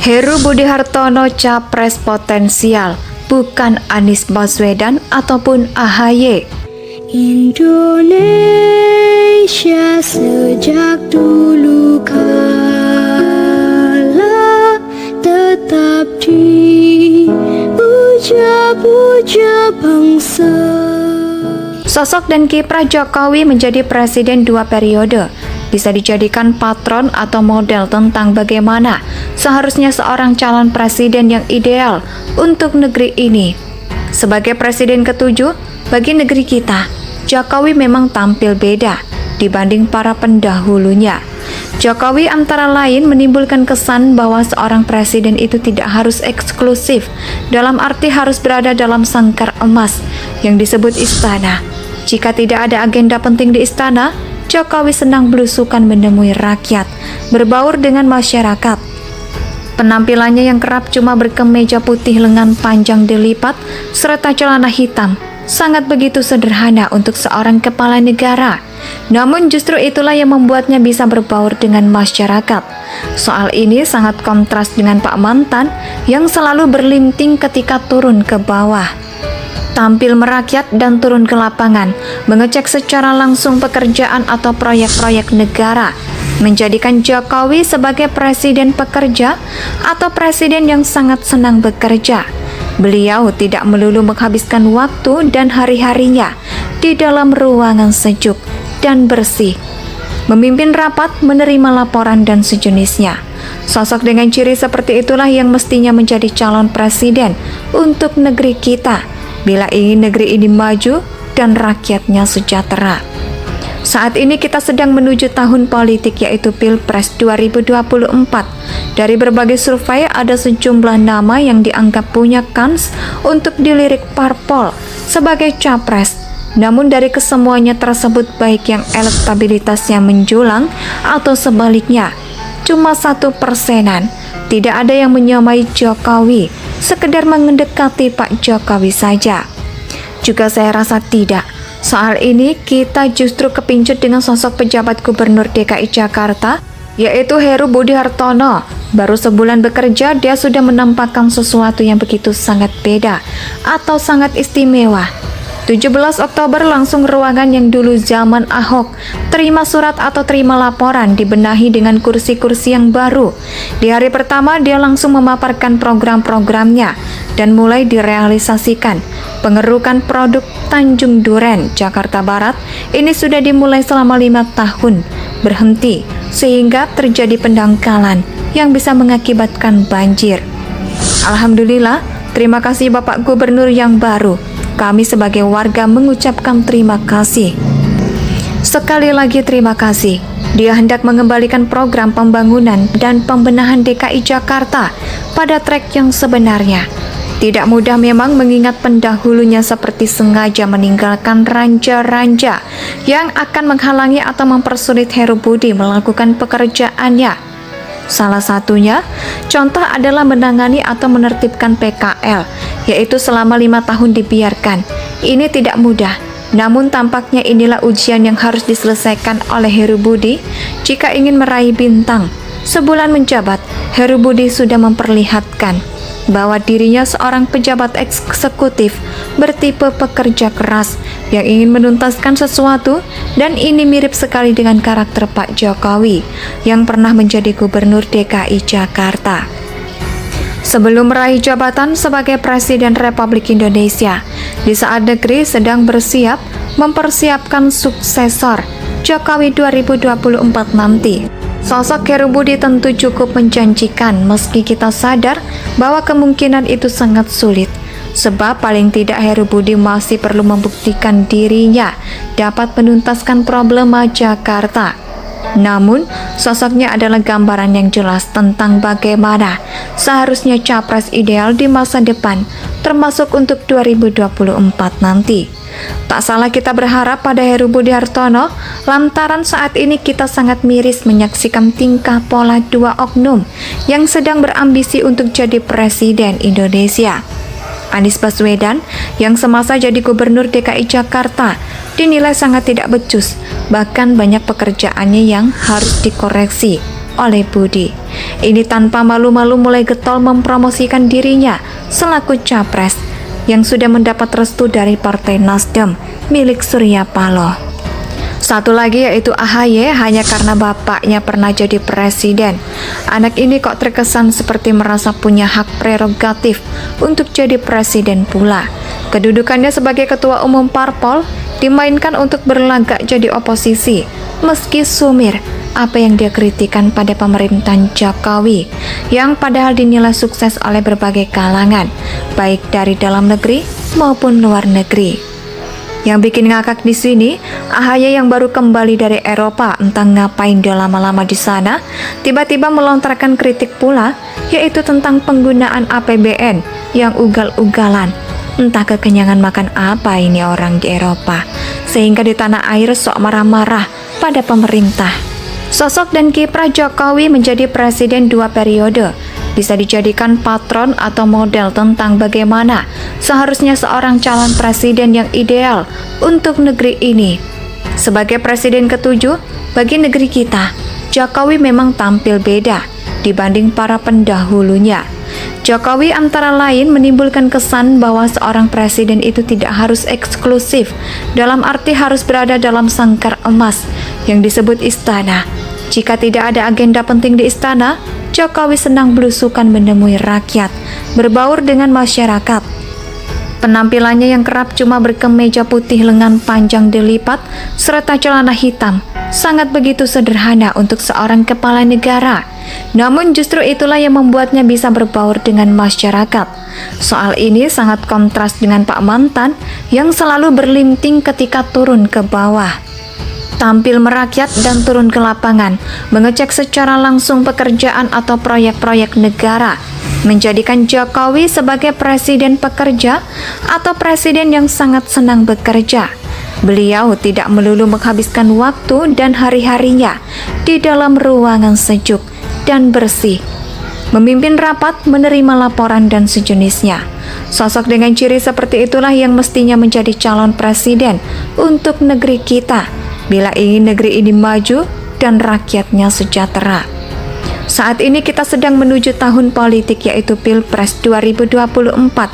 Heru Budi Hartono capres potensial, bukan Anies Baswedan ataupun AHY. Indonesia sejak dulu kala tetap dipuja-puja bangsa. Sosok dan kiprah Jokowi menjadi presiden 2 periode bisa dijadikan patron atau model tentang bagaimana seharusnya seorang calon presiden yang ideal untuk negeri ini. Sebagai presiden ke-7 bagi negeri kita, Jokowi memang tampil beda dibanding para pendahulunya. Jokowi antara lain menimbulkan kesan bahwa seorang presiden itu tidak harus eksklusif, dalam arti harus berada dalam sangkar emas yang disebut istana. Jika tidak ada agenda penting di istana, Jokowi senang belusukan menemui rakyat, berbaur dengan masyarakat. Penampilannya yang kerap cuma berkemeja putih lengan panjang dilipat serta celana hitam sangat begitu sederhana untuk seorang kepala negara. Namun justru itulah yang membuatnya bisa berbaur dengan masyarakat. Soal ini sangat kontras dengan Pak Mantan yang selalu berlinting ketika turun ke bawah. Tampil merakyat dan turun ke lapangan, mengecek secara langsung pekerjaan atau proyek-proyek negara, menjadikan Jokowi sebagai presiden pekerja atau presiden yang sangat senang bekerja. Beliau tidak melulu menghabiskan waktu dan hari-harinya di dalam ruangan sejuk dan bersih, memimpin rapat, menerima laporan, dan sejenisnya. Sosok dengan ciri seperti itulah yang mestinya menjadi calon presiden untuk negeri kita, bila ingin negeri ini maju dan rakyatnya sejahtera. Saat ini kita sedang menuju tahun politik, yaitu Pilpres 2024. Dari berbagai survei ada sejumlah nama yang dianggap punya kans untuk dilirik parpol sebagai capres. Namun dari kesemuanya tersebut, baik yang elektabilitasnya menjulang atau sebaliknya cuma 1%, tidak ada yang menyamai Jokowi, sekedar mendekati Pak Jokowi saja. Juga saya rasa tidak. Soal ini kita justru kepincut dengan sosok pejabat gubernur DKI Jakarta, yaitu Heru Budi Hartono. Baru sebulan bekerja, dia sudah menampakkan sesuatu yang begitu sangat beda atau sangat istimewa. 17 Oktober langsung ruangan yang dulu zaman Ahok, terima surat atau terima laporan, dibenahi dengan kursi-kursi yang baru. Di hari pertama dia langsung memaparkan program-programnya dan mulai direalisasikan. Pengerukan produk Tanjung Duren, Jakarta Barat ini sudah dimulai selama 5 tahun, berhenti sehingga terjadi pendangkalan yang bisa mengakibatkan banjir. Alhamdulillah, terima kasih Bapak Gubernur yang baru. Kami sebagai warga mengucapkan terima kasih. Sekali lagi terima kasih. Dia hendak mengembalikan program pembangunan dan pembenahan DKI Jakarta pada trek yang sebenarnya. Tidak mudah memang mengingat pendahulunya seperti sengaja meninggalkan ranja-ranja yang akan menghalangi atau mempersulit Heru Budi melakukan pekerjaannya. Salah satunya, contoh adalah menangani atau menertibkan PKL, yaitu selama 5 tahun dibiarkan. Ini tidak mudah, namun tampaknya inilah ujian yang harus diselesaikan oleh Heru Budi jika ingin meraih bintang. Sebulan menjabat, Heru Budi sudah memperlihatkan bahwa dirinya seorang pejabat eksekutif bertipe pekerja keras yang ingin menuntaskan sesuatu, dan ini mirip sekali dengan karakter Pak Jokowi yang pernah menjadi gubernur DKI Jakarta. Sebelum meraih jabatan sebagai Presiden Republik Indonesia, di saat negeri sedang bersiap mempersiapkan suksesor Jokowi 2024 nanti, sosok Heru Budi tentu cukup menjanjikan, meski kita sadar bahwa kemungkinan itu sangat sulit. Sebab paling tidak Heru Budi masih perlu membuktikan dirinya dapat menuntaskan problema Jakarta. Namun, sosoknya adalah gambaran yang jelas tentang bagaimana seharusnya capres ideal di masa depan, termasuk untuk 2024 nanti. Tak salah kita berharap pada Heru Budi Hartono, lantaran saat ini kita sangat miris menyaksikan tingkah pola 2 oknum yang sedang berambisi untuk jadi Presiden Indonesia. Anies Baswedan yang semasa jadi Gubernur DKI Jakarta dinilai sangat tidak becus, bahkan banyak pekerjaannya yang harus dikoreksi. oleh Budi. Ini tanpa malu-malu mulai getol mempromosikan dirinya selaku capres yang sudah mendapat restu dari Partai Nasdem milik Surya Paloh. Satu lagi yaitu AHY, hanya karena bapaknya pernah jadi presiden. Anak ini kok terkesan seperti merasa punya hak prerogatif untuk jadi presiden pula. Kedudukannya sebagai ketua umum parpol dimainkan untuk berlagak jadi oposisi, meski sumir apa yang dia kritikan pada pemerintahan Jokowi yang padahal dinilai sukses oleh berbagai kalangan, baik dari dalam negeri maupun luar negeri. Yang bikin ngakak di sini, AHY yang baru kembali dari Eropa, entah ngapain dia lama-lama di sana, tiba-tiba melontarkan kritik pula, yaitu tentang penggunaan APBN yang ugal-ugalan. Entah kekenyangan makan apa ini orang di Eropa, sehingga di tanah air sok marah-marah pada pemerintah. Sosok dan kiprah Jokowi menjadi presiden 2 periode bisa dijadikan patron atau model tentang bagaimana seharusnya seorang calon presiden yang ideal untuk negeri ini. Sebagai presiden ke-7 bagi negeri kita, Jokowi memang tampil beda dibanding para pendahulunya. Jokowi antara lain menimbulkan kesan bahwa seorang presiden itu tidak harus eksklusif, dalam arti harus berada dalam sangkar emas yang disebut istana. Jika tidak ada agenda penting di istana, Jokowi senang belusukan menemui rakyat, berbaur dengan masyarakat. Penampilannya yang kerap cuma berkemeja putih lengan panjang dilipat serta celana hitam sangat begitu sederhana untuk seorang kepala negara. Namun justru itulah yang membuatnya bisa berbaur dengan masyarakat. Soal ini sangat kontras dengan Pak Mantan yang selalu berlinting ketika turun ke bawah. Tampil merakyat dan turun ke lapangan, mengecek secara langsung pekerjaan atau proyek-proyek negara, menjadikan Jokowi sebagai presiden pekerja atau presiden yang sangat senang bekerja. Beliau tidak melulu menghabiskan waktu dan hari-harinya di dalam ruangan sejuk dan bersih, memimpin rapat, menerima laporan dan sejenisnya. Sosok dengan ciri seperti itulah yang mestinya menjadi calon presiden untuk negeri kita, bila ingin negeri ini maju dan rakyatnya sejahtera. Saat ini kita sedang menuju tahun politik, yaitu Pilpres 2024.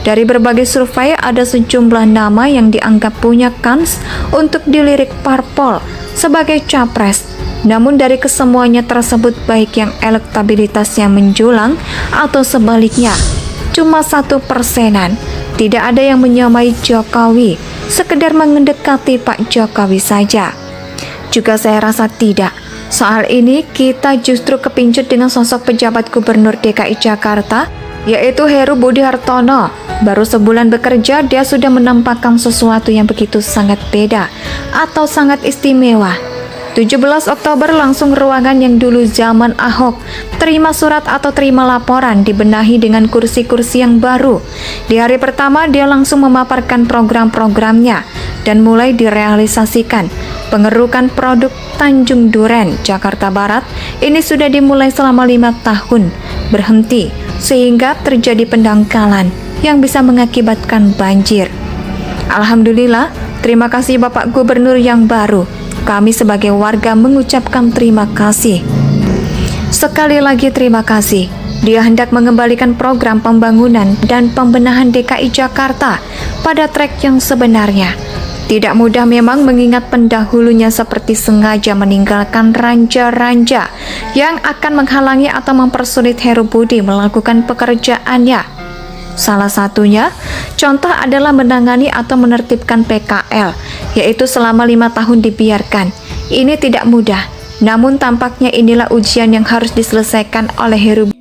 Dari berbagai survei ada sejumlah nama yang dianggap punya kans untuk dilirik parpol sebagai capres. Namun dari kesemuanya tersebut, baik yang elektabilitasnya menjulang atau sebaliknya cuma 1%, tidak ada yang menyamai Jokowi, sekedar mendekati Pak Jokowi saja. Juga saya rasa tidak. Soal ini kita justru kepincut dengan sosok pejabat gubernur DKI Jakarta, yaitu Heru Budi Hartono. Baru sebulan bekerja dia sudah menampakkan sesuatu yang begitu sangat beda atau sangat istimewa. 17 Oktober langsung ruangan yang dulu zaman Ahok, terima surat atau terima laporan dibenahi dengan kursi-kursi yang baru. Di hari pertama dia langsung memaparkan program-programnya dan mulai direalisasikan. Pengerukan produk Tanjung Duren, Jakarta Barat ini sudah dimulai selama 5 tahun, berhenti sehingga terjadi pendangkalan yang bisa mengakibatkan banjir. Alhamdulillah, terima kasih Bapak Gubernur yang baru. Kami sebagai warga mengucapkan terima kasih. Sekali lagi terima kasih. Dia hendak mengembalikan program pembangunan dan pembenahan DKI Jakarta pada trek yang sebenarnya. Tidak mudah memang mengingat pendahulunya seperti sengaja meninggalkan ranja-ranja yang akan menghalangi atau mempersulit Heru Budi melakukan pekerjaannya. Salah satunya, contoh adalah menangani atau menertibkan PKL, yaitu selama 5 tahun dibiarkan. Ini tidak mudah, namun tampaknya inilah ujian yang harus diselesaikan oleh Heru